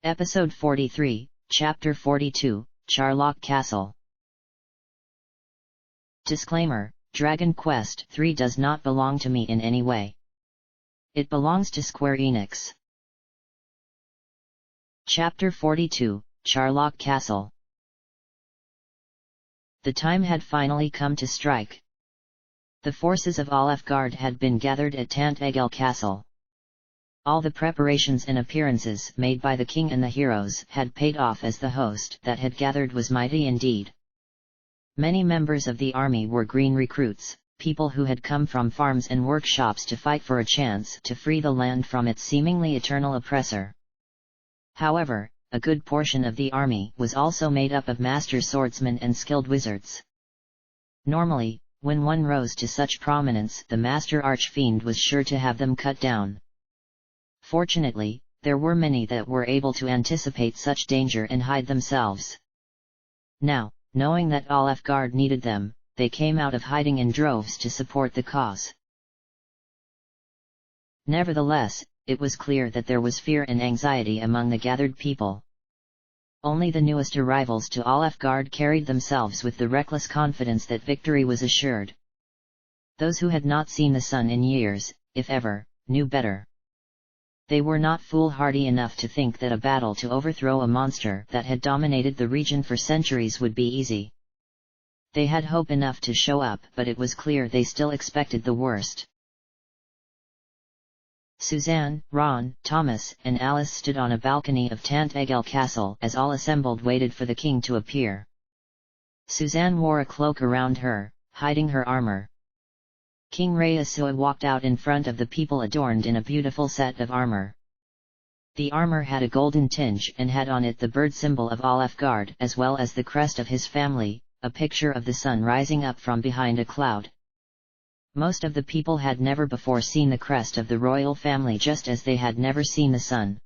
Episode 43, Chapter 42, Charlock Castle. Disclaimer: Dragon Quest III does not belong to me in any way. It belongs to Square Enix. Chapter 42, Charlock Castle. The time had finally come to strike. The forces of Alefgard had been gathered at Tant Egel Castle. All the preparations and appearances made by the king and the heroes had paid off, as the host that had gathered was mighty indeed. Many members of the army were green recruits, people who had come from farms and workshops to fight for a chance to free the land from its seemingly eternal oppressor. However, a good portion of the army was also made up of master swordsmen and skilled wizards. Normally, when one rose to such prominence, the master archfiend was sure to have them cut down. Fortunately, there were many that were able to anticipate such danger and hide themselves. Now, knowing that Alefgard needed them, they came out of hiding in droves to support the cause. Nevertheless, it was clear that there was fear and anxiety among the gathered people. Only the newest arrivals to Alefgard carried themselves with the reckless confidence that victory was assured. Those who had not seen the sun in years, if ever, knew better. They were not foolhardy enough to think that a battle to overthrow a monster that had dominated the region for centuries would be easy. They had hope enough to show up, but it was clear they still expected the worst. Suzanne, Ron, Thomas, and Alice stood on a balcony of Tant Egel Castle as all assembled waited for the king to appear. Suzanne wore a cloak around her, hiding her armor. King Rayasua walked out in front of the people adorned in a beautiful set of armor. The armor had a golden tinge and had on it the bird symbol of Alefgard as well as the crest of his family, a picture of the sun rising up from behind a cloud. Most of the people had never before seen the crest of the royal family, just as they had never seen the sun.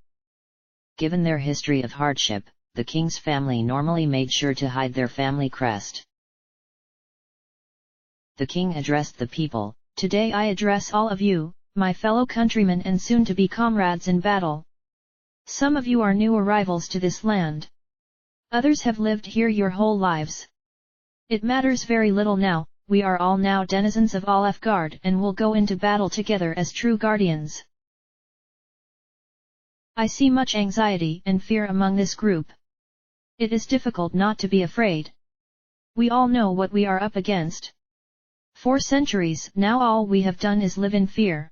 Given their history of hardship, the king's family normally made sure to hide their family crest. The king addressed the people. "Today I address all of you, my fellow countrymen and soon-to-be comrades in battle. Some of you are new arrivals to this land. Others have lived here your whole lives. It matters very little now, we are all now denizens of Alefgard and will go into battle together as true guardians. I see much anxiety and fear among this group. It is difficult not to be afraid. We all know what we are up against. For centuries now all we have done is live in fear.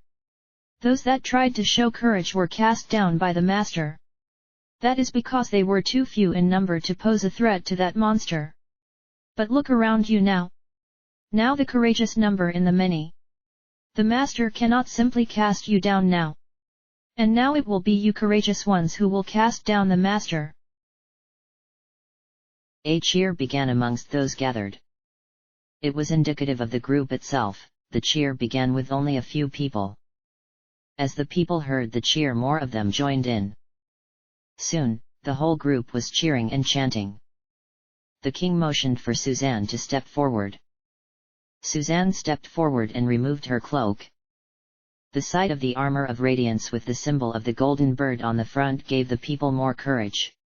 Those that tried to show courage were cast down by the master. That is because they were too few in number to pose a threat to that monster. But look around you now. Now the courageous number in the many. The master cannot simply cast you down now. And now it will be you courageous ones who will cast down the master." A cheer began amongst those gathered. It was indicative of the group itself. The cheer began with only a few people. As the people heard the cheer, more of them joined in. Soon, the whole group was cheering and chanting. The king motioned for Suzanne to step forward. Suzanne stepped forward and removed her cloak. The sight of the armor of radiance with the symbol of the golden bird on the front gave the people more courage.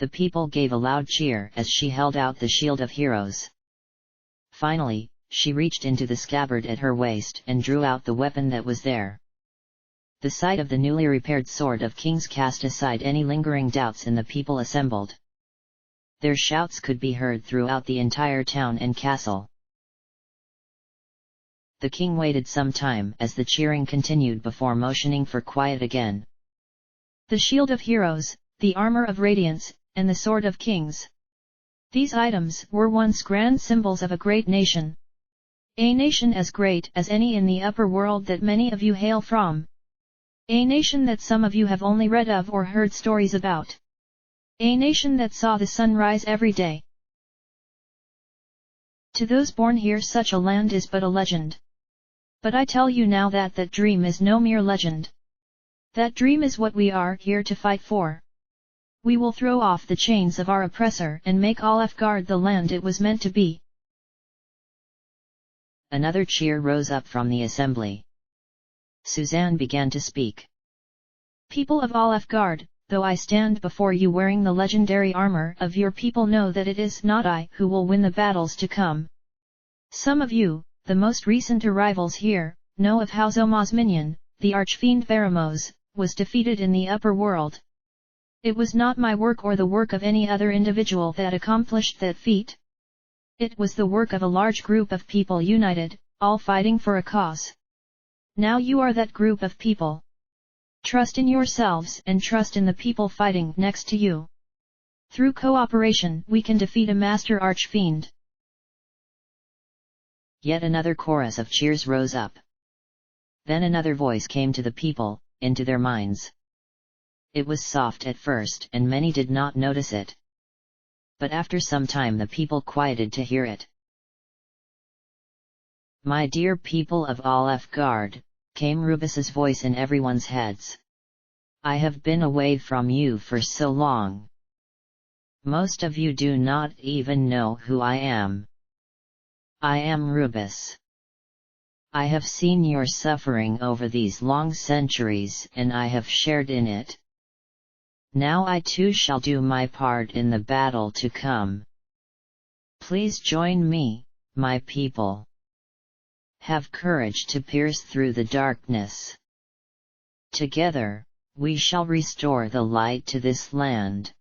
The people gave a loud cheer as she held out the shield of heroes. Finally, she reached into the scabbard at her waist and drew out the weapon that was there. The sight of the newly repaired sword of kings cast aside any lingering doubts in the people assembled. Their shouts could be heard throughout the entire town and castle. The king waited some time as the cheering continued before motioning for quiet again. "The shield of heroes, the armor of radiance, and the sword of kings. These items were once grand symbols of a great nation. A nation as great as any in the upper world that many of you hail from. A nation that some of you have only read of or heard stories about. A nation that saw the sun rise every day. To those born here such a land is but a legend. But I tell you now that that dream is no mere legend. That dream is what we are here to fight for. We will throw off the chains of our oppressor and make Alefgard the land it was meant to be." Another cheer rose up from the assembly. Suzanne began to speak. "People of Alefgard, though I stand before you wearing the legendary armor of your people, know that it is not I who will win the battles to come. Some of you, the most recent arrivals here, know of how Zoma's minion, the archfiend Baramos, was defeated in the upper world. It was not my work or the work of any other individual that accomplished that feat. It was the work of a large group of people united, all fighting for a cause. Now you are that group of people. Trust in yourselves and trust in the people fighting next to you. Through cooperation we can defeat a master archfiend. Yet another chorus of cheers rose up. Then another voice came to the people, into their minds. It was soft at first and many did not notice it. But after some time the people quieted to hear it. My dear people of Alefgard, came Rubus's voice in everyone's heads. I have been away from you for so long. Most of you do not even know who I am. I am Rubus. I have seen your suffering over these long centuries and I have shared in it. Now I too shall do my part in the battle to come. Please join me, my people. Have courage to pierce through the darkness. Together, we shall restore the light to this land.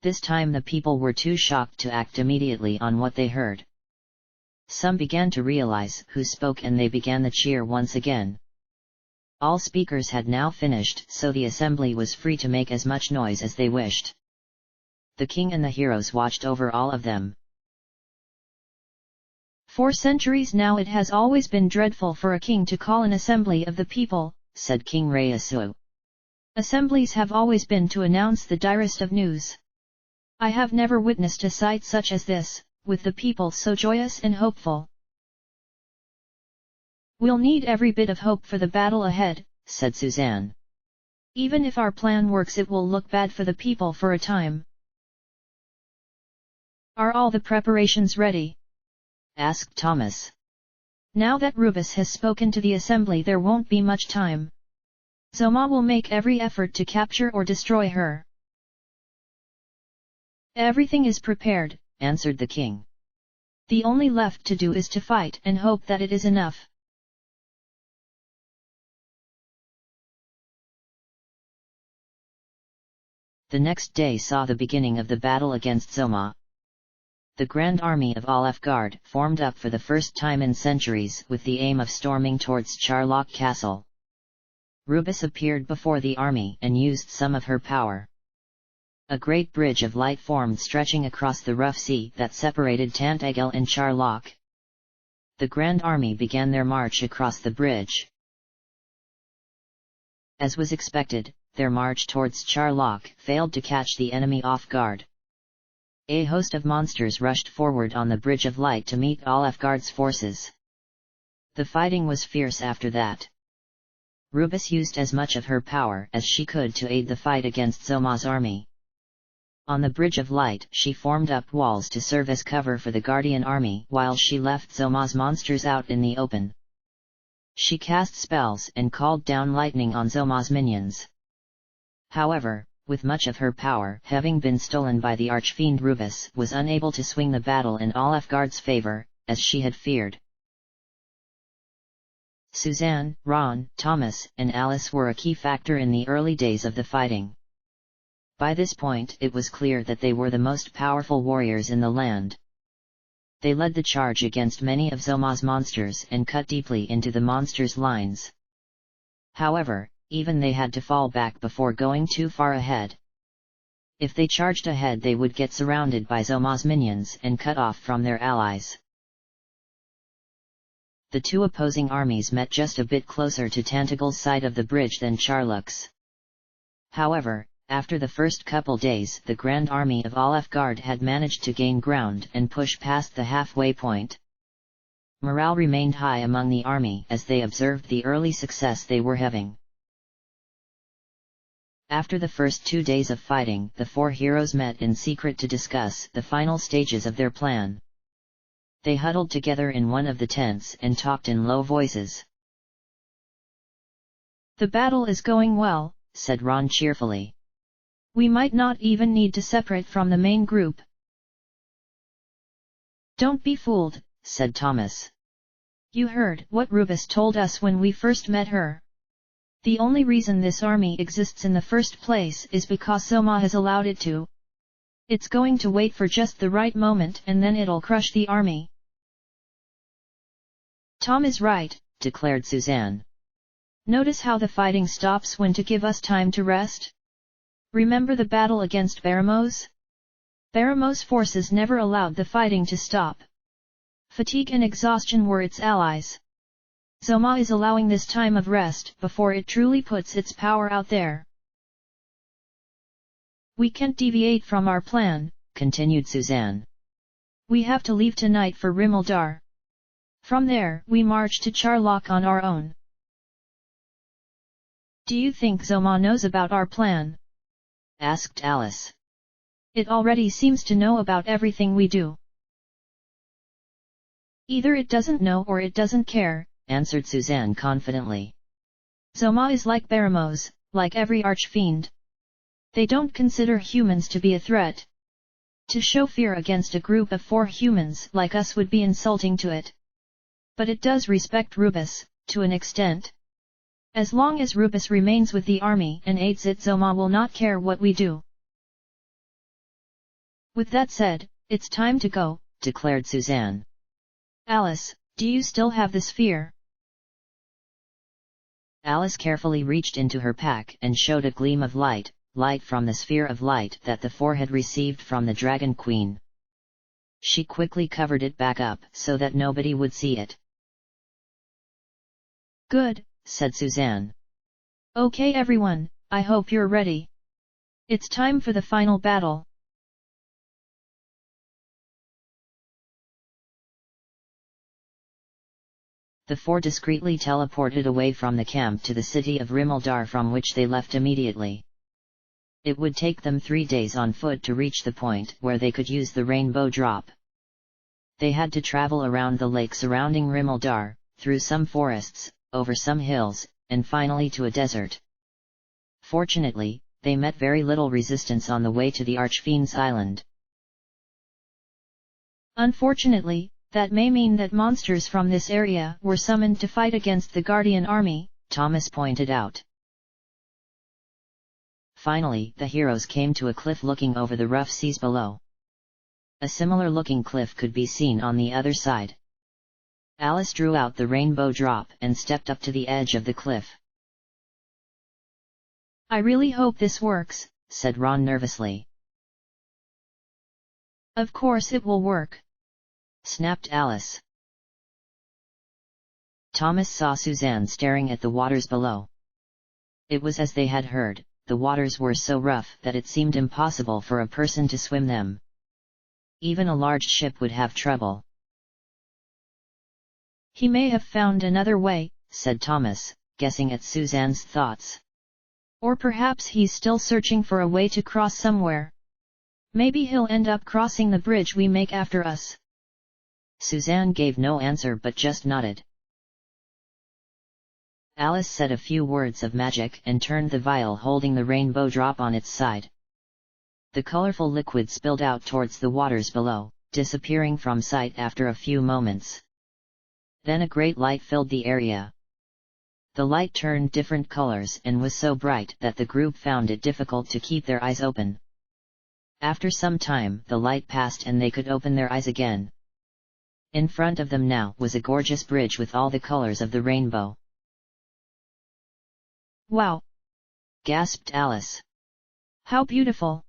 This time the people were too shocked to act immediately on what they heard. Some began to realize who spoke and they began the cheer once again. All speakers had now finished, so the assembly was free to make as much noise as they wished. The king and the heroes watched over all of them. For centuries now it has always been dreadful for a king to call an assembly of the people, said King Rayasu. Assemblies have always been to announce the direst of news. I have never witnessed a sight such as this, with the people so joyous and hopeful. We'll need every bit of hope for the battle ahead, said Suzanne. Even if our plan works it will look bad for the people for a time. Are all the preparations ready? Asked Thomas. Now that Rubus has spoken to the assembly there won't be much time. Zoma will make every effort to capture or destroy her. Everything is prepared, answered the king. The only left to do is to fight and hope that it is enough. The next day saw the beginning of the battle against Zoma. The grand army of Alefgard formed up for the first time in centuries with the aim of storming towards Charlock Castle. Rubus appeared before the army and used some of her power. A great bridge of light formed stretching across the rough sea that separated Tantagel and Charlock. The grand army began their march across the bridge. As was expected, their march towards Charlock failed to catch the enemy off guard. A host of monsters rushed forward on the Bridge of Light to meet Alefgard's forces. The fighting was fierce after that. Rubus used as much of her power as she could to aid the fight against Zoma's army. On the Bridge of Light she formed up walls to serve as cover for the Guardian army while she left Zoma's monsters out in the open. She cast spells and called down lightning on Zoma's minions. However, with much of her power having been stolen by the archfiend, Rubus was unable to swing the battle in Alefgard's favor, as she had feared. Suzanne, Ron, Thomas, and Alice were a key factor in the early days of the fighting. By this point it was clear that they were the most powerful warriors in the land. They led the charge against many of Zoma's monsters and cut deeply into the monsters' lines. However, even they had to fall back before going too far ahead. If they charged ahead they would get surrounded by Zoma's minions and cut off from their allies. The two opposing armies met just a bit closer to Tantagel's side of the bridge than Charlock's. However, after the first couple days the Grand Army of Alefgard had managed to gain ground and push past the halfway point. Morale remained high among the army as they observed the early success they were having. After the first 2 days of fighting, the four heroes met in secret to discuss the final stages of their plan. They huddled together in one of the tents and talked in low voices. The battle is going well, said Ron cheerfully. We might not even need to separate from the main group. Don't be fooled, said Thomas. You heard what Rubus told us when we first met her. The only reason this army exists in the first place is because Zoma has allowed it to. It's going to wait for just the right moment and then it'll crush the army. Tom is right, declared Suzanne. Notice how the fighting stops when to give us time to rest? Remember the battle against Baramos? Baramos' forces never allowed the fighting to stop. Fatigue and exhaustion were its allies. Zoma is allowing this time of rest before it truly puts its power out there. We can't deviate from our plan, continued Suzanne. We have to leave tonight for Rimildar. From there, we march to Charlock on our own. Do you think Zoma knows about our plan? Asked Alice. It already seems to know about everything we do. Either it doesn't know or it doesn't care, answered Suzanne confidently. Zoma is like Baramos, like every archfiend. They don't consider humans to be a threat. To show fear against a group of 4 humans like us would be insulting to it. But it does respect Rubus, to an extent. As long as Rubus remains with the army and aids it, Zoma will not care what we do. With that said, it's time to go, declared Suzanne. Alice, do you still have this fear? Alice carefully reached into her pack and showed a gleam of light from the sphere of light that the 4 had received from the Dragon Queen. She quickly covered it back up so that nobody would see it. Good, said Suzanne. Okay everyone, I hope you're ready. It's time for the final battle. The 4 discreetly teleported away from the camp to the city of Rimildar, from which they left immediately. It would take them 3 days on foot to reach the point where they could use the rainbow drop. They had to travel around the lake surrounding Rimildar, through some forests, over some hills, and finally to a desert. Fortunately, they met very little resistance on the way to the Archfiend's island. Unfortunately, that may mean that monsters from this area were summoned to fight against the Guardian army, Thomas pointed out. Finally, the heroes came to a cliff looking over the rough seas below. A similar-looking cliff could be seen on the other side. Alice drew out the rainbow drop and stepped up to the edge of the cliff. I really hope this works, said Ron nervously. Of course it will work, snapped Alice. Thomas saw Suzanne staring at the waters below. It was as they had heard, the waters were so rough that it seemed impossible for a person to swim them. Even a large ship would have trouble. He may have found another way, said Thomas, guessing at Suzanne's thoughts. Or perhaps he's still searching for a way to cross somewhere. Maybe he'll end up crossing the bridge we make after us. Suzanne gave no answer but just nodded. Alice said a few words of magic and turned the vial holding the rainbow drop on its side. The colorful liquid spilled out towards the waters below, disappearing from sight after a few moments. Then a great light filled the area. The light turned different colors and was so bright that the group found it difficult to keep their eyes open. After some time, the light passed and they could open their eyes again. In front of them now was a gorgeous bridge with all the colors of the rainbow. Wow! Gasped Alice. How beautiful!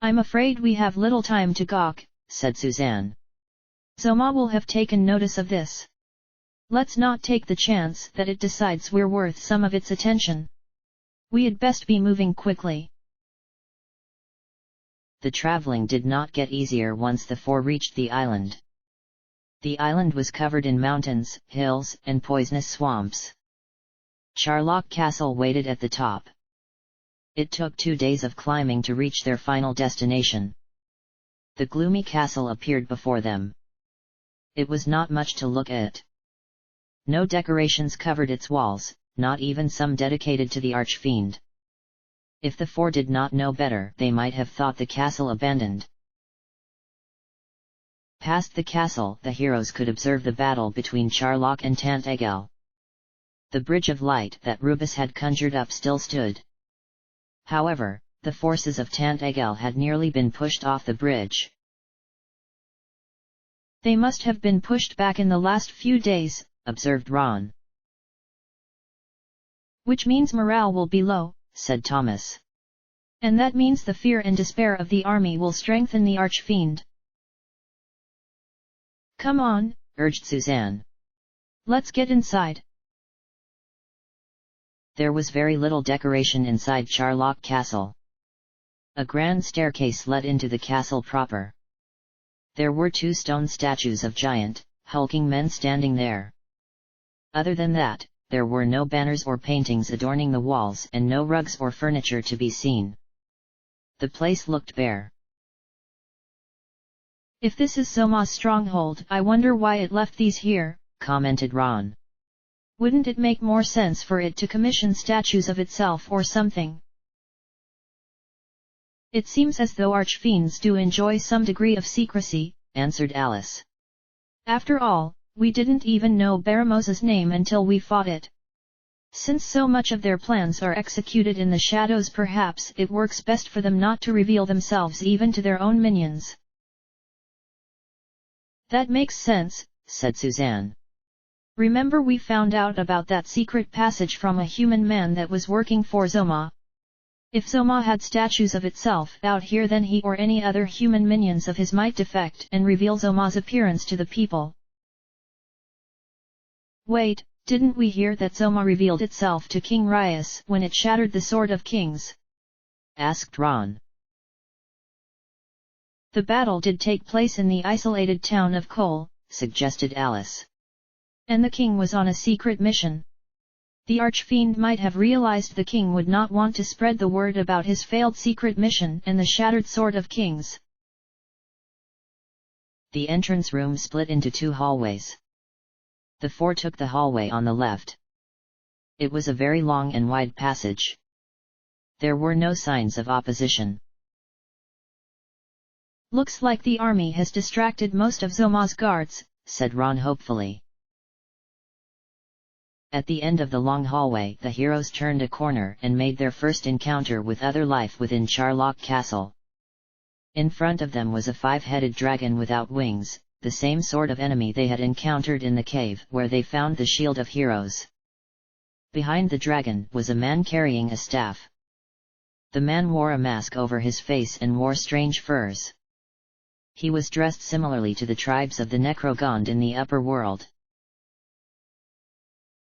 I'm afraid we have little time to gawk, said Suzanne. Zoma will have taken notice of this. Let's not take the chance that it decides we're worth some of its attention. We'd best be moving quickly. The traveling did not get easier once the 4 reached the island. The island was covered in mountains, hills, and poisonous swamps. Charlock Castle waited at the top. It took 2 days of climbing to reach their final destination. The gloomy castle appeared before them. It was not much to look at. No decorations covered its walls, not even some dedicated to the archfiend. If the four did not know better, they might have thought the castle abandoned. Past the castle, the heroes could observe the battle between Charlock and Tant Egel. The bridge of light that Rubus had conjured up still stood. However, the forces of Tant Egel had nearly been pushed off the bridge. They must have been pushed back in the last few days, observed Ron. Which means morale will be low, said Thomas. And that means the fear and despair of the army will strengthen the archfiend. Come on, urged Suzanne. Let's get inside. There was very little decoration inside Charlock Castle. A grand staircase led into the castle proper. There were 2 stone statues of giant, hulking men standing there. Other than that, there were no banners or paintings adorning the walls and no rugs or furniture to be seen. The place looked bare. If this is Zoma's stronghold, I wonder why it left these here, commented Ron. Wouldn't it make more sense for it to commission statues of itself or something? It seems as though archfiends do enjoy some degree of secrecy, answered Alice. After all, we didn't even know Baramosa's name until we fought it. Since so much of their plans are executed in the shadows, perhaps it works best for them not to reveal themselves even to their own minions. That makes sense, said Suzanne. Remember we found out about that secret passage from a human man that was working for Zoma. If Zoma had statues of itself out here, then he or any other human minions of his might defect and reveal Zoma's appearance to the people. Wait, didn't we hear that Zoma revealed itself to King Rias when it shattered the Sword of Kings? asked Ron. The battle did take place in the isolated town of Cole, suggested Alice. And the king was on a secret mission. The archfiend might have realized the king would not want to spread the word about his failed secret mission and the shattered Sword of Kings. The entrance room split into 2 hallways. The 4 took the hallway on the left. It was a very long and wide passage. There were no signs of opposition. Looks like the army has distracted most of Zoma's guards, said Ron hopefully. At the end of the long hallway, the heroes turned a corner and made their first encounter with other life within Charlock Castle. In front of them was a 5-headed dragon without wings, the same sort of enemy they had encountered in the cave where they found the Shield of Heroes. Behind the dragon was a man carrying a staff. The man wore a mask over his face and wore strange furs. He was dressed similarly to the tribes of the Necrogond in the upper world.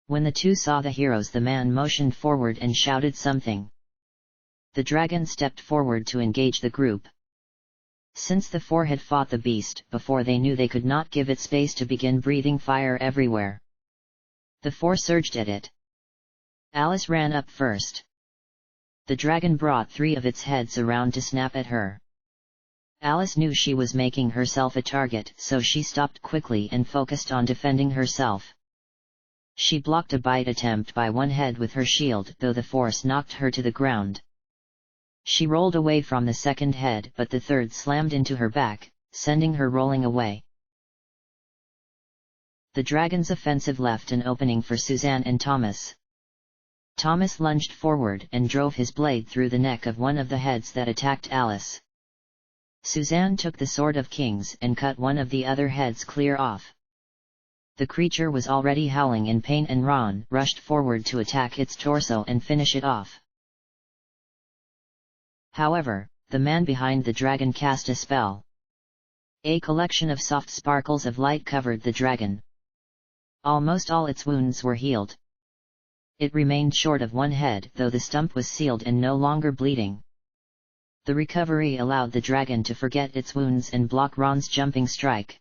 When the 2 saw the heroes, the man motioned forward and shouted something. The dragon stepped forward to engage the group. Since the 4 had fought the beast before, they knew they could not give it space to begin breathing fire everywhere. The 4 surged at it. Alice ran up first. The dragon brought 3 of its heads around to snap at her. Alice knew she was making herself a target, so she stopped quickly and focused on defending herself. She blocked a bite attempt by one head with her shield, though the force knocked her to the ground. She rolled away from the second head, but the third slammed into her back, sending her rolling away. The dragon's offensive left an opening for Suzanne and Thomas. Thomas lunged forward and drove his blade through the neck of one of the heads that attacked Alice. Suzanne took the Sword of Kings and cut one of the other heads clear off. The creature was already howling in pain, and Ron rushed forward to attack its torso and finish it off. However, the man behind the dragon cast a spell. A collection of soft sparkles of light covered the dragon. Almost all its wounds were healed. It remained short of one head, though the stump was sealed and no longer bleeding. The recovery allowed the dragon to forget its wounds and block Ron's jumping strike.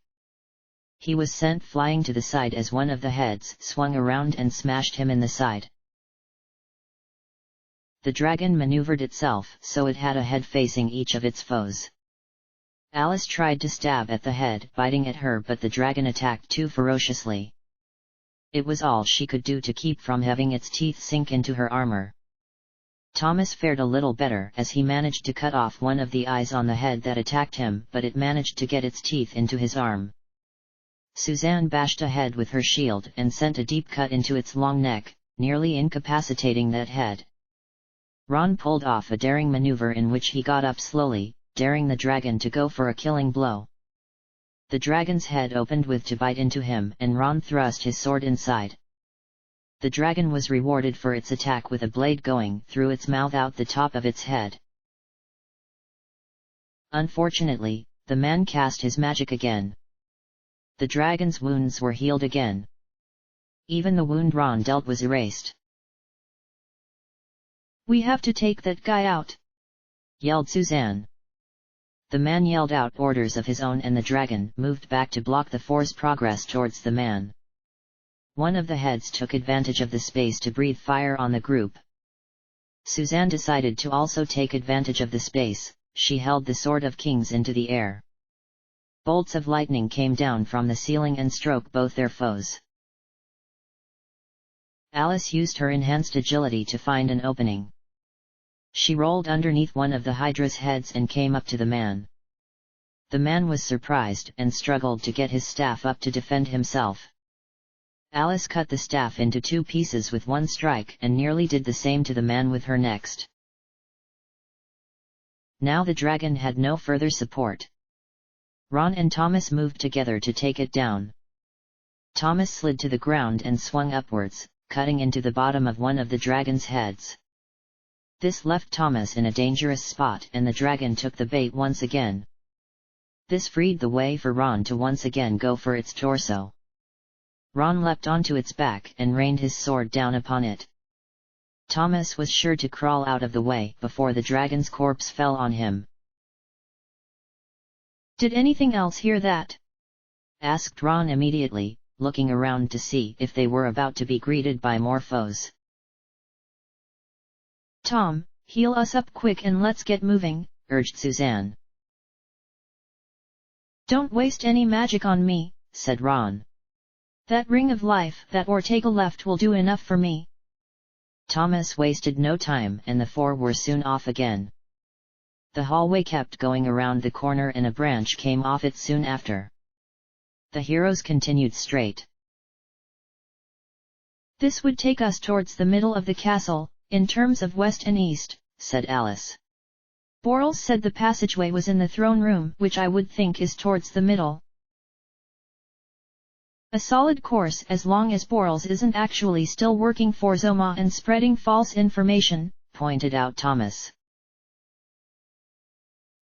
He was sent flying to the side as one of the heads swung around and smashed him in the side. The dragon maneuvered itself so it had a head facing each of its foes. Alice tried to stab at the head, biting at her, but the dragon attacked too ferociously. It was all she could do to keep from having its teeth sink into her armor. Thomas fared a little better as he managed to cut off one of the eyes on the head that attacked him, but it managed to get its teeth into his arm. Suzanne bashed ahead with her shield and sent a deep cut into its long neck, nearly incapacitating that head. Ron pulled off a daring maneuver in which he got up slowly, daring the dragon to go for a killing blow. The dragon's head opened with to bite into him, and Ron thrust his sword inside. The dragon was rewarded for its attack with a blade going through its mouth out the top of its head. Unfortunately, the man cast his magic again. The dragon's wounds were healed again. Even the wound Ron dealt was erased. "We have to take that guy out!" yelled Suzanne. The man yelled out orders of his own and the dragon moved back to block the four's progress towards the man. One of the heads took advantage of the space to breathe fire on the group. Suzanne decided to also take advantage of the space. She held the Sword of Kings into the air. Bolts of lightning came down from the ceiling and struck both their foes. Alice used her enhanced agility to find an opening. She rolled underneath one of the Hydra's heads and came up to the man. The man was surprised and struggled to get his staff up to defend himself. Alice cut the staff into 2 pieces with one strike and nearly did the same to the man with her next. Now the dragon had no further support. Ron and Thomas moved together to take it down. Thomas slid to the ground and swung upwards, cutting into the bottom of one of the dragon's heads. This left Thomas in a dangerous spot and the dragon took the bait once again. This freed the way for Ron to once again go for its torso. Ron leapt onto its back and rained his sword down upon it. Thomas was sure to crawl out of the way before the dragon's corpse fell on him. "Did anything else hear that?" asked Ron immediately, looking around to see if they were about to be greeted by more foes. "Tom, heal us up quick and let's get moving," urged Suzanne. "Don't waste any magic on me," said Ron. "That ring of life that Ortega left will do enough for me." Thomas wasted no time and the 4 were soon off again. The hallway kept going around the corner and a branch came off it soon after. The heroes continued straight. "This would take us towards the middle of the castle, in terms of west and east," said Alice. "Borals said the passageway was in the throne room, which I would think is towards the middle." "A solid course as long as Borals isn't actually still working for Zoma and spreading false information," pointed out Thomas.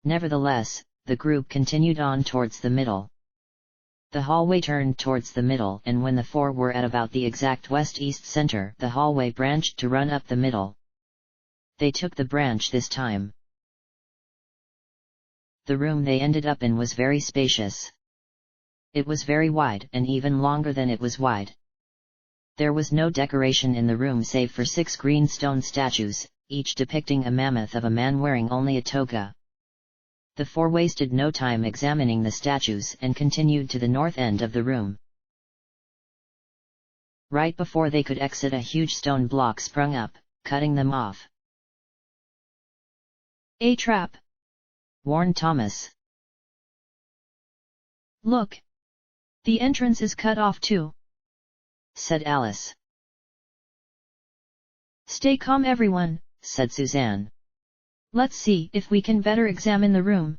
Nevertheless, the group continued on towards the middle. The hallway turned towards the middle and when the 4 were at about the exact west-east center, the hallway branched to run up the middle. They took the branch this time. The room they ended up in was very spacious. It was very wide and even longer than it was wide. There was no decoration in the room save for 6 green stone statues, each depicting a mammoth of a man wearing only a toga. The 4 wasted no time examining the statues and continued to the north end of the room. Right before they could exit, a huge stone block sprung up, cutting them off. "A trap!" warned Thomas. "Look! The entrance is cut off too," said Alice. "Stay calm everyone," said Suzanne. "Let's see if we can better examine the room.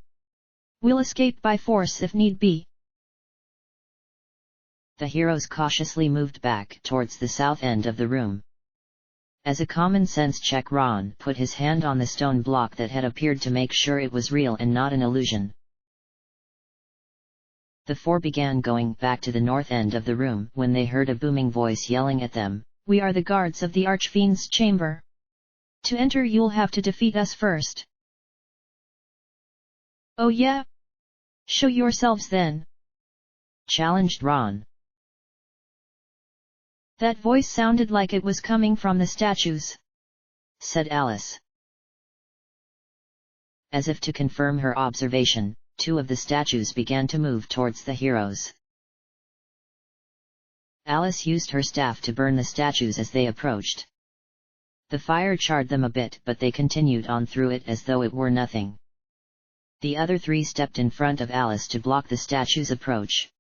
We'll escape by force if need be." The heroes cautiously moved back towards the south end of the room. As a common sense check, Ron put his hand on the stone block that had appeared to make sure it was real and not an illusion. The 4 began going back to the north end of the room when they heard a booming voice yelling at them, "We are the guards of the Archfiend's chamber. To enter you'll have to defeat us first." "Oh yeah? Show yourselves then," challenged Ron. "That voice sounded like it was coming from the statues," said Alice. As if to confirm her observation, 2 of the statues began to move towards the heroes. Alice used her staff to burn the statues as they approached. The fire charred them a bit, but they continued on through it as though it were nothing. The other three stepped in front of Alice to block the statue's approach.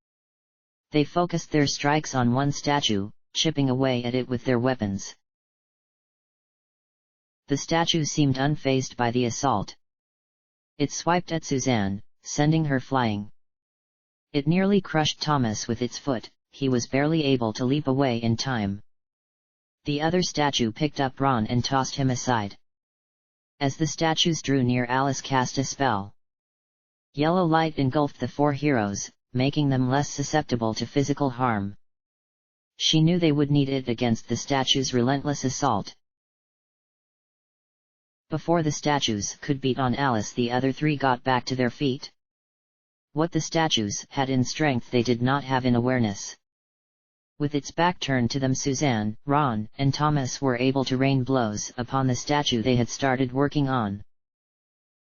They focused their strikes on one statue, chipping away at it with their weapons. The statue seemed unfazed by the assault. It swiped at Suzanne, sending her flying. It nearly crushed Thomas with its foot. He was barely able to leap away in time. The other statue picked up Ron and tossed him aside. As the statues drew near, Alice cast a spell. Yellow light engulfed the four heroes, making them less susceptible to physical harm. She knew they would need it against the statues' relentless assault. Before the statues could beat on Alice, the other three got back to their feet. What the statues had in strength they did not have in awareness. With its back turned to them, Suzanne, Ron, and Thomas were able to rain blows upon the statue they had started working on.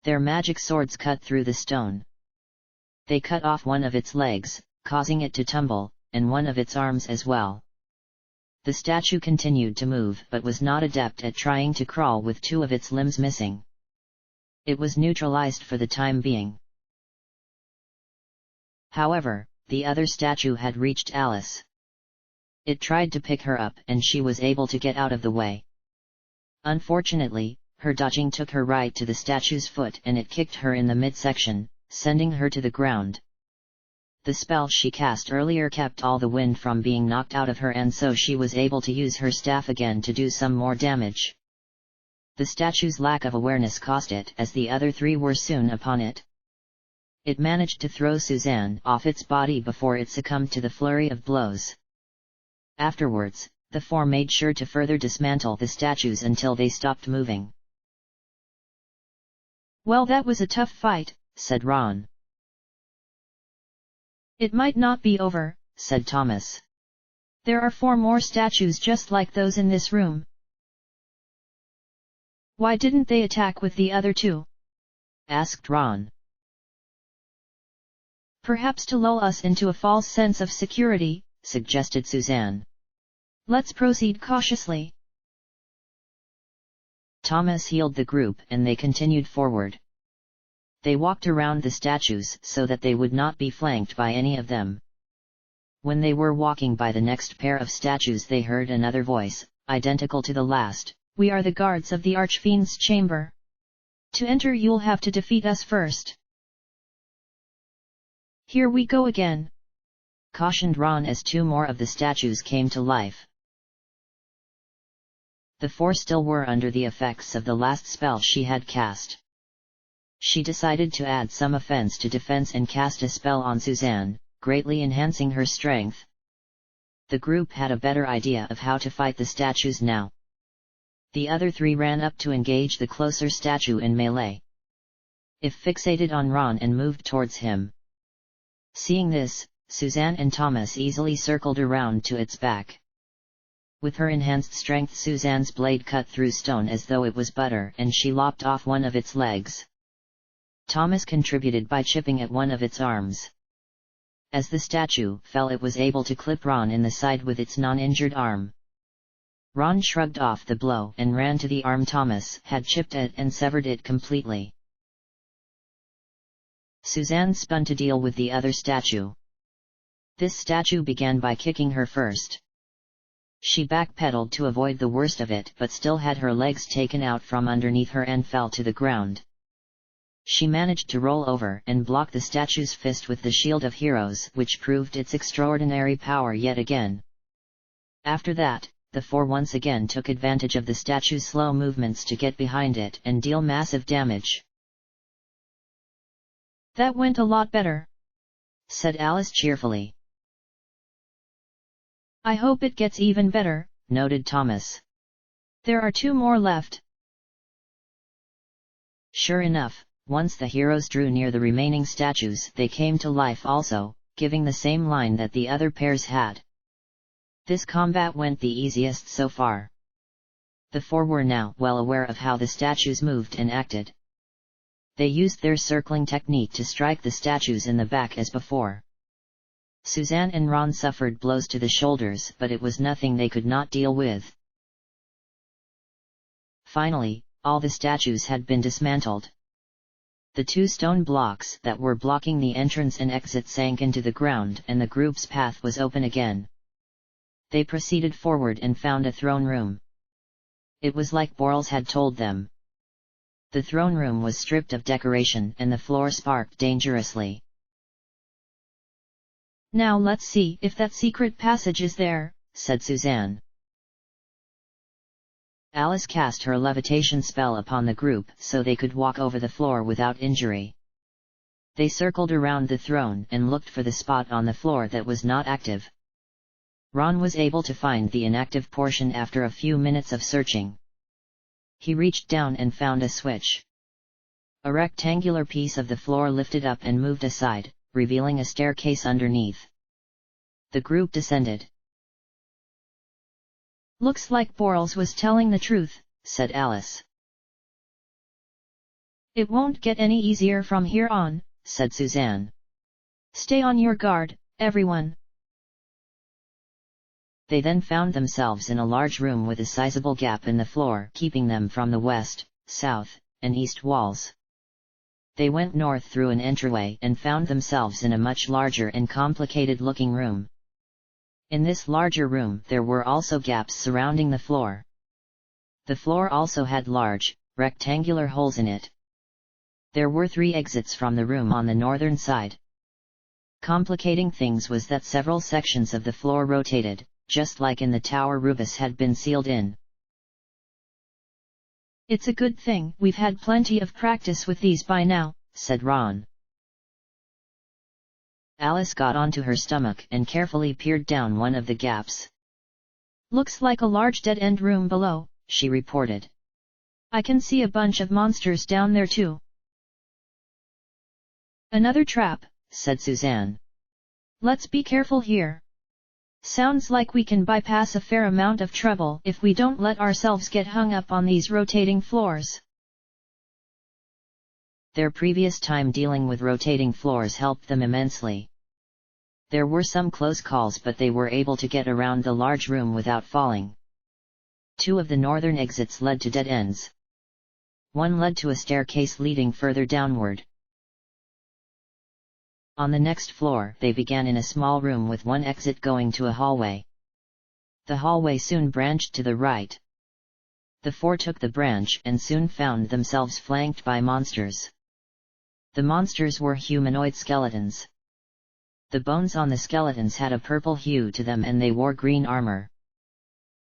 Their magic swords cut through the stone. They cut off one of its legs, causing it to tumble, and one of its arms as well. The statue continued to move but was not adept at trying to crawl with two of its limbs missing. It was neutralized for the time being. However, the other statue had reached Alice. It tried to pick her up and she was able to get out of the way. Unfortunately, her dodging took her right to the statue's foot and it kicked her in the midsection, sending her to the ground. The spell she cast earlier kept all the wind from being knocked out of her, and so she was able to use her staff again to do some more damage. The statue's lack of awareness cost it, as the other three were soon upon it. It managed to throw Suzanne off its body before it succumbed to the flurry of blows. Afterwards, the four made sure to further dismantle the statues until they stopped moving. "Well, that was a tough fight," said Ron. "It might not be over," said Thomas. "There are 4 more statues just like those in this room. Why didn't they attack with the other 2? Asked Ron. "Perhaps to lull us into a false sense of security," suggested Suzanne. "Let's proceed cautiously." Thomas healed the group and they continued forward. They walked around the statues so that they would not be flanked by any of them. When they were walking by the next pair of statues, they heard another voice, identical to the last. "We are the guards of the Archfiend's chamber. To enter you'll have to defeat us first." "Here we go again," cautioned Ron as 2 more of the statues came to life. The 4 still were under the effects of the last spell she had cast. She decided to add some offense to defense and cast a spell on Suzanne, greatly enhancing her strength. The group had a better idea of how to fight the statues now. The other 3 ran up to engage the closer statue in melee. If fixated on Ron and moved towards him. Seeing this, Suzanne and Thomas easily circled around to its back. With her enhanced strength, Suzanne's blade cut through stone as though it was butter, and she lopped off one of its legs. Thomas contributed by chipping at one of its arms. As the statue fell, it was able to clip Ron in the side with its non-injured arm. Ron shrugged off the blow and ran to the arm Thomas had chipped at and severed it completely. Suzanne spun to deal with the other statue. This statue began by kicking her first. She backpedaled to avoid the worst of it, but still had her legs taken out from underneath her and fell to the ground. She managed to roll over and block the statue's fist with the Shield of Heroes, which proved its extraordinary power yet again. After that, the 4 once again took advantage of the statue's slow movements to get behind it and deal massive damage. "That went a lot better," said Alice cheerfully. "I hope it gets even better," noted Thomas. "There are 2 more left." Sure enough, once the heroes drew near the remaining statues, they came to life also, giving the same line that the other pairs had. This combat went the easiest so far. The 4 were now well aware of how the statues moved and acted. They used their circling technique to strike the statues in the back as before. Suzanne and Ron suffered blows to the shoulders, but it was nothing they could not deal with. Finally, all the statues had been dismantled. The 2 stone blocks that were blocking the entrance and exit sank into the ground and the group's path was open again. They proceeded forward and found a throne room. It was like Borals had told them. The throne room was stripped of decoration and the floor sparked dangerously. "Now let's see if that secret passage is there," said Suzanne. Alice cast her levitation spell upon the group so they could walk over the floor without injury. They circled around the throne and looked for the spot on the floor that was not active. Ron was able to find the inactive portion after a few minutes of searching. He reached down and found a switch. A rectangular piece of the floor lifted up and moved aside, revealing a staircase underneath. The group descended. "Looks like Borals was telling the truth," said Alice. "It won't get any easier from here on," said Suzanne. "Stay on your guard, everyone." They then found themselves in a large room with a sizable gap in the floor keeping them from the west, south, and east walls. They went north through an entryway and found themselves in a much larger and complicated-looking room. In this larger room there were also gaps surrounding the floor. The floor also had large, rectangular holes in it. There were 3 exits from the room on the northern side. Complicating things was that several sections of the floor rotated, just like in the tower Rubus had been sealed in. "It's a good thing we've had plenty of practice with these by now," said Ron. Alice got onto her stomach and carefully peered down one of the gaps. "Looks like a large dead-end room below," she reported. "I can see a bunch of monsters down there too." "Another trap," said Suzanne. "Let's be careful here. Sounds like we can bypass a fair amount of trouble if we don't let ourselves get hung up on these rotating floors." Their previous time dealing with rotating floors helped them immensely. There were some close calls, but they were able to get around the large room without falling. 2 of the northern exits led to dead ends. One led to a staircase leading further downward. On the next floor, they began in a small room with 1 exit going to a hallway. The hallway soon branched to the right. The 4 took the branch and soon found themselves flanked by monsters. The monsters were humanoid skeletons. The bones on the skeletons had a purple hue to them and they wore green armor.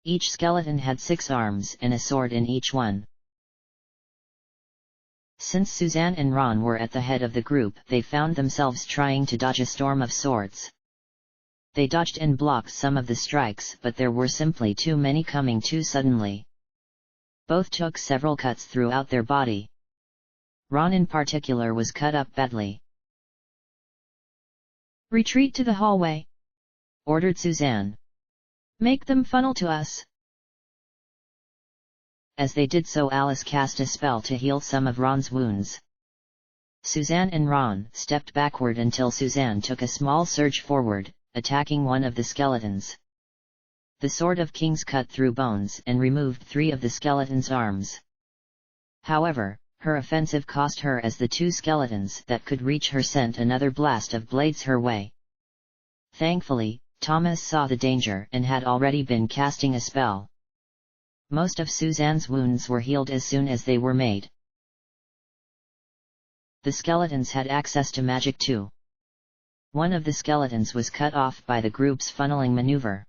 Each skeleton had 6 arms and a sword in each one. Since Suzanne and Ron were at the head of the group, they found themselves trying to dodge a storm of swords. They dodged and blocked some of the strikes, but there were simply too many coming too suddenly. Both took several cuts throughout their body. Ron in particular was cut up badly. "Retreat to the hallway," ordered Suzanne. "Make them funnel to us." As they did so, Alice cast a spell to heal some of Ron's wounds. Suzanne and Ron stepped backward until Suzanne took a small surge forward, attacking one of the skeletons. The Sword of Kings cut through bones and removed 3 of the skeleton's arms. However, her offensive cost her, as the 2 skeletons that could reach her sent another blast of blades her way. Thankfully, Thomas saw the danger and had already been casting a spell. Most of Suzanne's wounds were healed as soon as they were made. The skeletons had access to magic too. One of the skeletons was cut off by the group's funneling maneuver.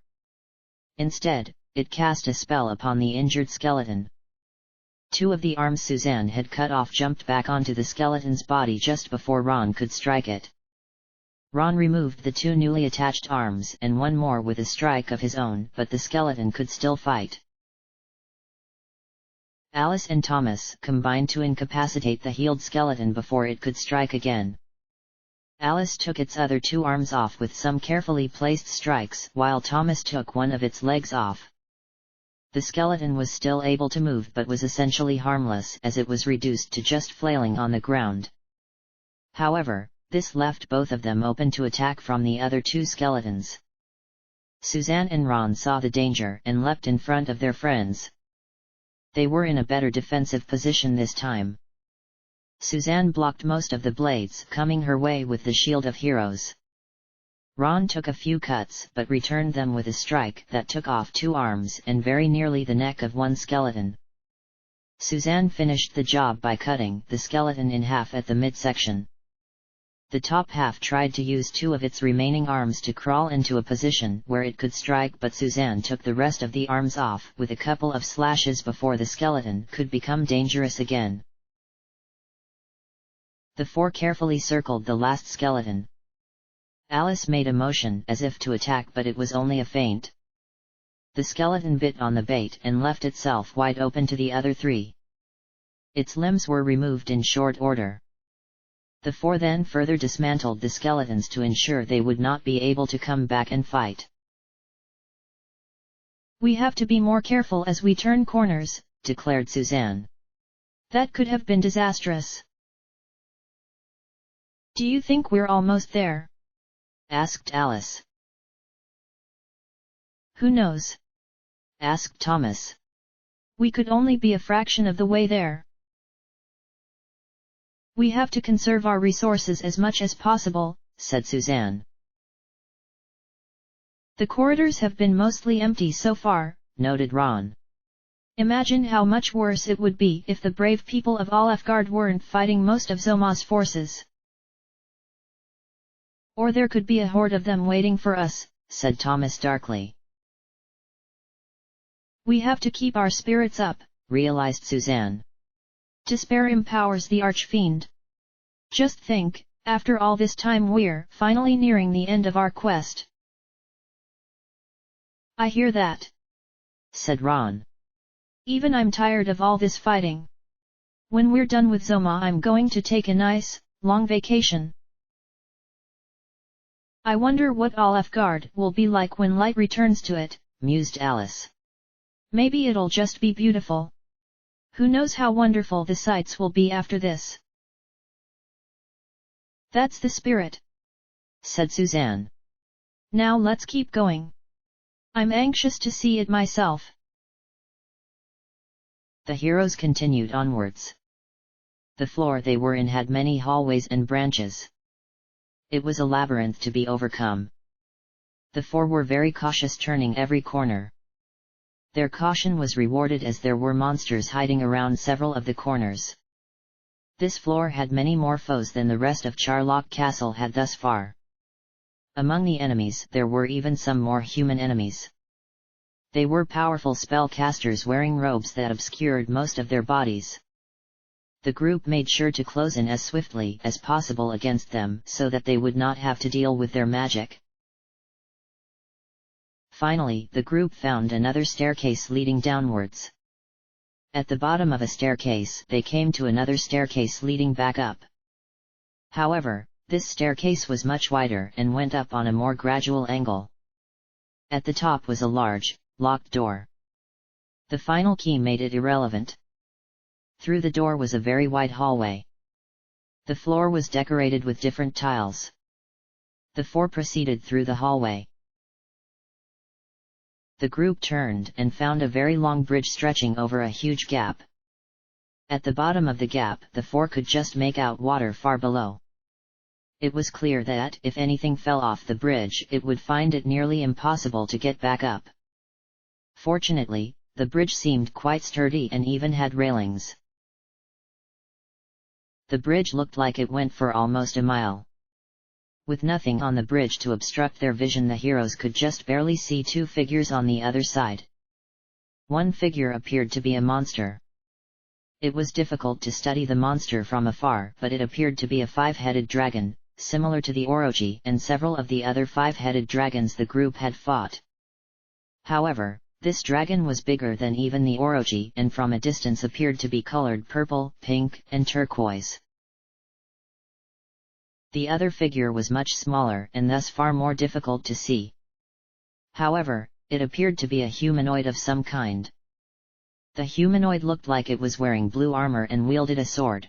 Instead, it cast a spell upon the injured skeleton. 2 of the arms Suzanne had cut off jumped back onto the skeleton's body just before Ron could strike it. Ron removed the 2 newly attached arms and 1 more with a strike of his own, but the skeleton could still fight. Alice and Thomas combined to incapacitate the healed skeleton before it could strike again. Alice took its other 2 arms off with some carefully placed strikes, while Thomas took one of its legs off. The skeleton was still able to move but was essentially harmless as it was reduced to just flailing on the ground. However, This left both of them open to attack from the other two skeletons. Suzanne and Ron saw the danger and leapt in front of their friends. They were in a better defensive position this time. Suzanne blocked most of the blades coming her way with the Shield of Heroes. Ron took a few cuts but returned them with a strike that took off 2 arms and very nearly the neck of one skeleton. Suzanne finished the job by cutting the skeleton in half at the midsection. The top half tried to use 2 of its remaining arms to crawl into a position where it could strike, but Suzanne took the rest of the arms off with a couple of slashes before the skeleton could become dangerous again. The 4 carefully circled the last skeleton. Alice made a motion as if to attack, but it was only a feint. The skeleton bit on the bait and left itself wide open to the other 3. Its limbs were removed in short order. The 4 then further dismantled the skeletons to ensure they would not be able to come back and fight. "We have to be more careful as we turn corners," declared Suzanne. "That could have been disastrous." "Do you think we're almost there?" asked Alice. "Who knows?" asked Thomas. "We could only be a fraction of the way there. We have to conserve our resources as much as possible," said Suzanne. "The corridors have been mostly empty so far," noted Ron. "Imagine how much worse it would be if the brave people of Alafgard weren't fighting most of Zoma's forces. Or there could be a horde of them waiting for us," said Thomas darkly. "We have to keep our spirits up," realized Suzanne. "Despair empowers the archfiend. Just think, after all this time we're finally nearing the end of our quest." "I hear that," said Ron. "Even I'm tired of all this fighting. When we're done with Zoma, I'm going to take a nice, long vacation. I wonder what Alafgard will be like when light returns to it," mused Alice. "Maybe it'll just be beautiful. Who knows how wonderful the sights will be after this." "That's the spirit," said Suzanne. "Now let's keep going. I'm anxious to see it myself." The heroes continued onwards. The floor they were in had many hallways and branches. It was a labyrinth to be overcome. The 4 were very cautious, turning every corner. Their caution was rewarded as there were monsters hiding around several of the corners. This floor had many more foes than the rest of Charlock Castle had thus far. Among the enemies there were even some more human enemies. They were powerful spellcasters wearing robes that obscured most of their bodies. The group made sure to close in as swiftly as possible against them so that they would not have to deal with their magic. Finally, the group found another staircase leading downwards. At the bottom of a staircase, they came to another staircase leading back up. However, this staircase was much wider and went up on a more gradual angle. At the top was a large, locked door. The final key made it irrelevant. Through the door was a very wide hallway. The floor was decorated with different tiles. The 4 proceeded through the hallway. The group turned and found a very long bridge stretching over a huge gap. At the bottom of the gap, the 4 could just make out water far below. It was clear that if anything fell off the bridge, it would find it nearly impossible to get back up. Fortunately, the bridge seemed quite sturdy and even had railings. The bridge looked like it went for almost a mile. With nothing on the bridge to obstruct their vision, the heroes could just barely see 2 figures on the other side. One figure appeared to be a monster. It was difficult to study the monster from afar, but it appeared to be a 5-headed dragon, similar to the Orochi and several of the other 5-headed dragons the group had fought. However, this dragon was bigger than even the Orochi and from a distance appeared to be colored purple, pink, and turquoise. The other figure was much smaller and thus far more difficult to see. However, it appeared to be a humanoid of some kind. The humanoid looked like it was wearing blue armor and wielded a sword.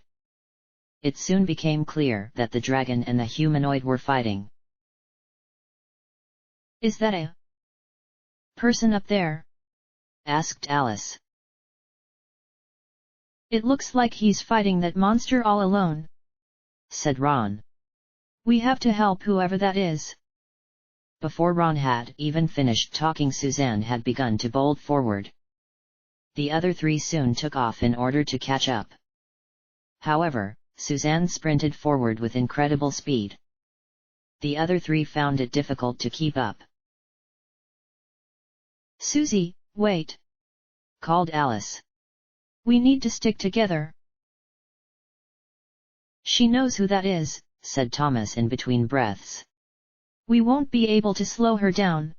It soon became clear that the dragon and the humanoid were fighting. "Is that a person up there?" asked Alice. "It looks like he's fighting that monster all alone," said Ron. "We have to help whoever that is." Before Ron had even finished talking, Suzanne had begun to bolt forward. The other three soon took off in order to catch up. However, Suzanne sprinted forward with incredible speed. The other three found it difficult to keep up. "Susie, wait!" called Alice. "We need to stick together." "She knows who that is," said Thomas in between breaths. "We won't be able to slow her down."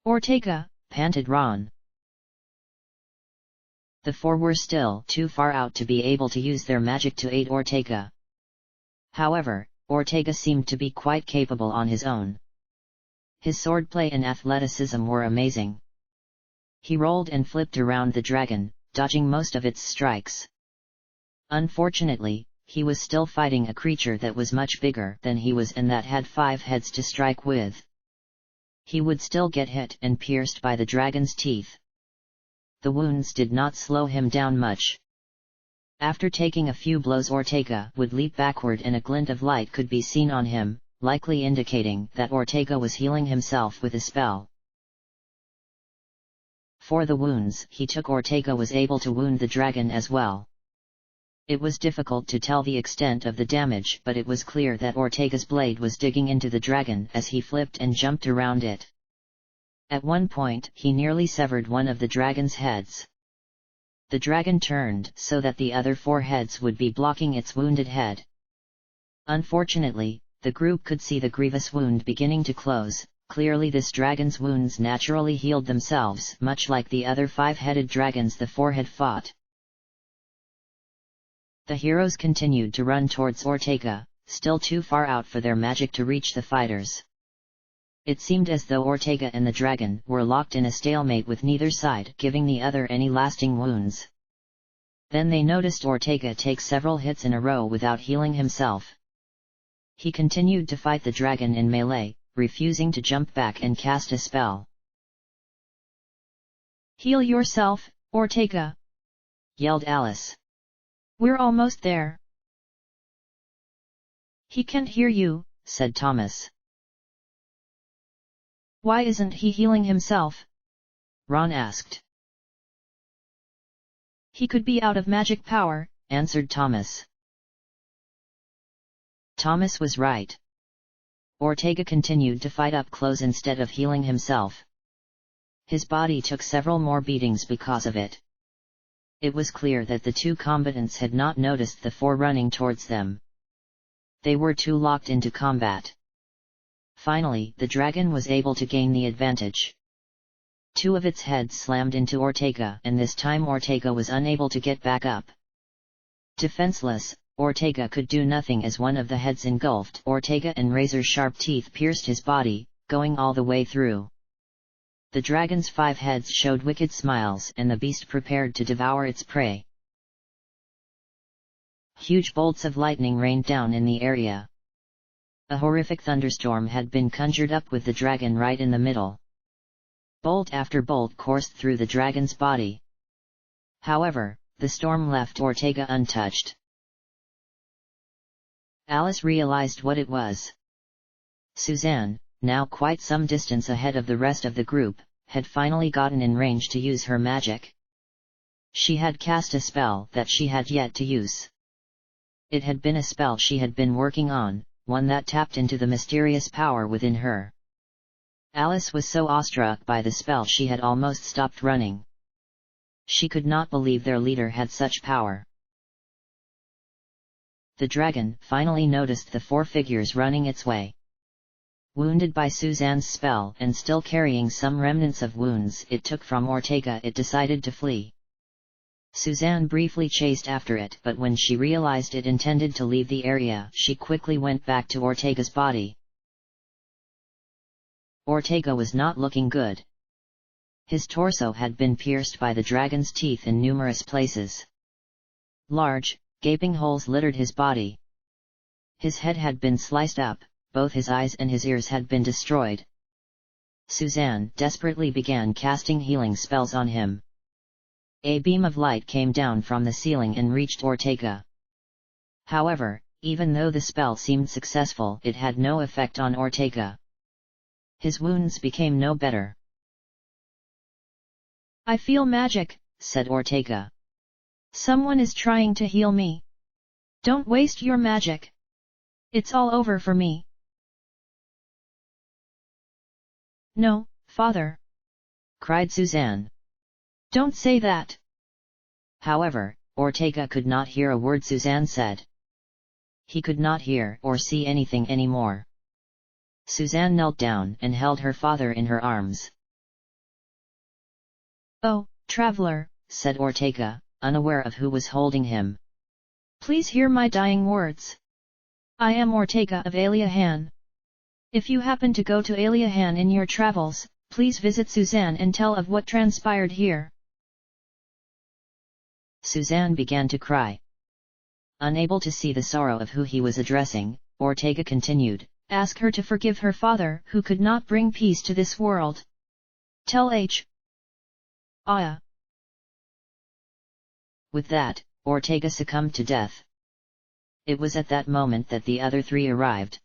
"Ortega," panted Ron. The four were still too far out to be able to use their magic to aid Ortega. However, Ortega seemed to be quite capable on his own. His swordplay and athleticism were amazing. He rolled and flipped around the dragon, dodging most of its strikes. Unfortunately, he was still fighting a creature that was much bigger than he was and that had 5 heads to strike with. He would still get hit and pierced by the dragon's teeth. The wounds did not slow him down much. After taking a few blows, Ortega would leap backward and a glint of light could be seen on him, likely indicating that Ortega was healing himself with a spell. For the wounds he took, Ortega was able to wound the dragon as well. It was difficult to tell the extent of the damage, but it was clear that Ortega's blade was digging into the dragon as he flipped and jumped around it. At one point, he nearly severed one of the dragon's heads. The dragon turned so that the other 4 heads would be blocking its wounded head. Unfortunately, the group could see the grievous wound beginning to close. Clearly this dragon's wounds naturally healed themselves, much like the other 5-headed dragons the 4 had fought. The heroes continued to run towards Ortega, still too far out for their magic to reach the fighters. It seemed as though Ortega and the dragon were locked in a stalemate with neither side giving the other any lasting wounds. Then they noticed Ortega take several hits in a row without healing himself. He continued to fight the dragon in melee, refusing to jump back and cast a spell. "Heal yourself, Ortega!" yelled Alice. "We're almost there." "He can't hear you," said Thomas. "Why isn't he healing himself?" Ron asked. "He could be out of magic power," answered Thomas. Thomas was right. Ortega continued to fight up close instead of healing himself. His body took several more beatings because of it. It was clear that the 2 combatants had not noticed the 4 running towards them. They were too locked into combat. Finally, the dragon was able to gain the advantage. 2 of its heads slammed into Ortega, and this time Ortega was unable to get back up. Defenseless, Ortega could do nothing as one of the heads engulfed Ortega and razor-sharp teeth pierced his body, going all the way through. The dragon's 5 heads showed wicked smiles and the beast prepared to devour its prey. Huge bolts of lightning rained down in the area. A horrific thunderstorm had been conjured up with the dragon right in the middle. Bolt after bolt coursed through the dragon's body. However, the storm left Ortega untouched. Alice realized what it was. Suzanne, now quite some distance ahead of the rest of the group, had finally gotten in range to use her magic. She had cast a spell that she had yet to use. It had been a spell she had been working on, one that tapped into the mysterious power within her. Alice was so awestruck by the spell she had almost stopped running. She could not believe their leader had such power. The dragon finally noticed the 4 figures running its way. Wounded by Suzanne's spell and still carrying some remnants of wounds it took from Ortega, it decided to flee. Suzanne briefly chased after it, but when she realized it intended to leave the area, she quickly went back to Ortega's body. Ortega was not looking good. His torso had been pierced by the dragon's teeth in numerous places. Large, Gaping holes littered his body. His head had been sliced up, both his eyes and his ears had been destroyed. Suzanne desperately began casting healing spells on him. A beam of light came down from the ceiling and reached Ortega. However, even though the spell seemed successful, it had no effect on Ortega. His wounds became no better. "I feel magic," said Ortega. "Someone is trying to heal me. Don't waste your magic. It's all over for me." "No, father!" cried Suzanne. "Don't say that!" However, Ortega could not hear a word Suzanne said. He could not hear or see anything anymore. Suzanne knelt down and held her father in her arms. "Oh, traveler," said Ortega, unaware of who was holding him. "Please hear my dying words. I am Ortega of Aliahan. If you happen to go to Aliahan in your travels, please visit Suzanne and tell of what transpired here." Suzanne began to cry. Unable to see the sorrow of who he was addressing, Ortega continued, "Ask her to forgive her father who could not bring peace to this world. Tell H. Aya." With that, Ortega succumbed to death. It was at that moment that the other three arrived.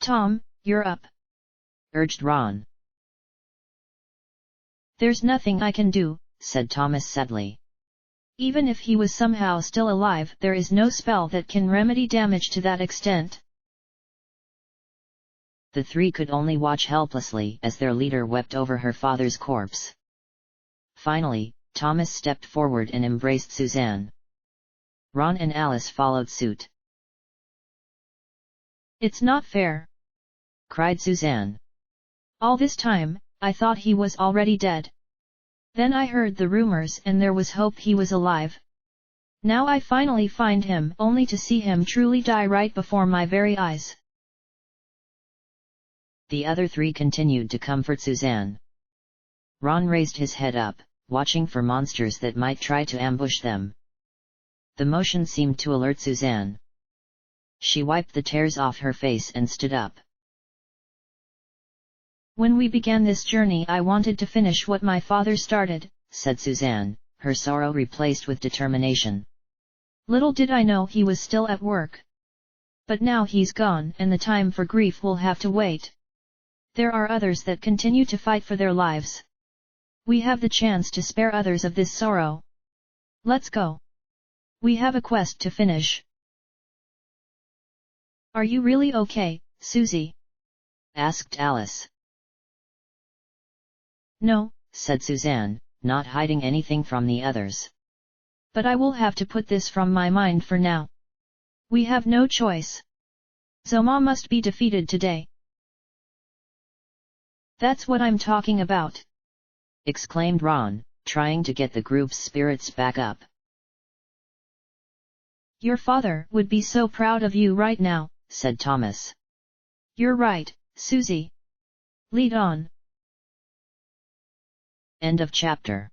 "Tom, you're up," urged Ron. "There's nothing I can do," said Thomas sadly. "Even if he was somehow still alive, there is no spell that can remedy damage to that extent." The three could only watch helplessly as their leader wept over her father's corpse. Finally, Thomas stepped forward and embraced Suzanne. Ron and Alice followed suit. "It's not fair!" cried Suzanne. "All this time, I thought he was already dead. Then I heard the rumors and there was hope he was alive. Now I finally find him only to see him truly die right before my very eyes." The other three continued to comfort Suzanne. Ron raised his head up, watching for monsters that might try to ambush them. The motion seemed to alert Suzanne. She wiped the tears off her face and stood up. "When we began this journey I wanted to finish what my father started," said Suzanne, her sorrow replaced with determination. "Little did I know he was still at work. But now he's gone and the time for grief will have to wait. There are others that continue to fight for their lives. We have the chance to spare others of this sorrow. Let's go. We have a quest to finish." "Are you really okay, Susie?" asked Alice. "No," said Suzanne, not hiding anything from the others. "But I will have to put this from my mind for now. We have no choice. Zoma must be defeated today." "That's what I'm talking about!" exclaimed Ron, trying to get the group's spirits back up. "Your father would be so proud of you right now," said Thomas. "You're right, Susie. Lead on." End of chapter.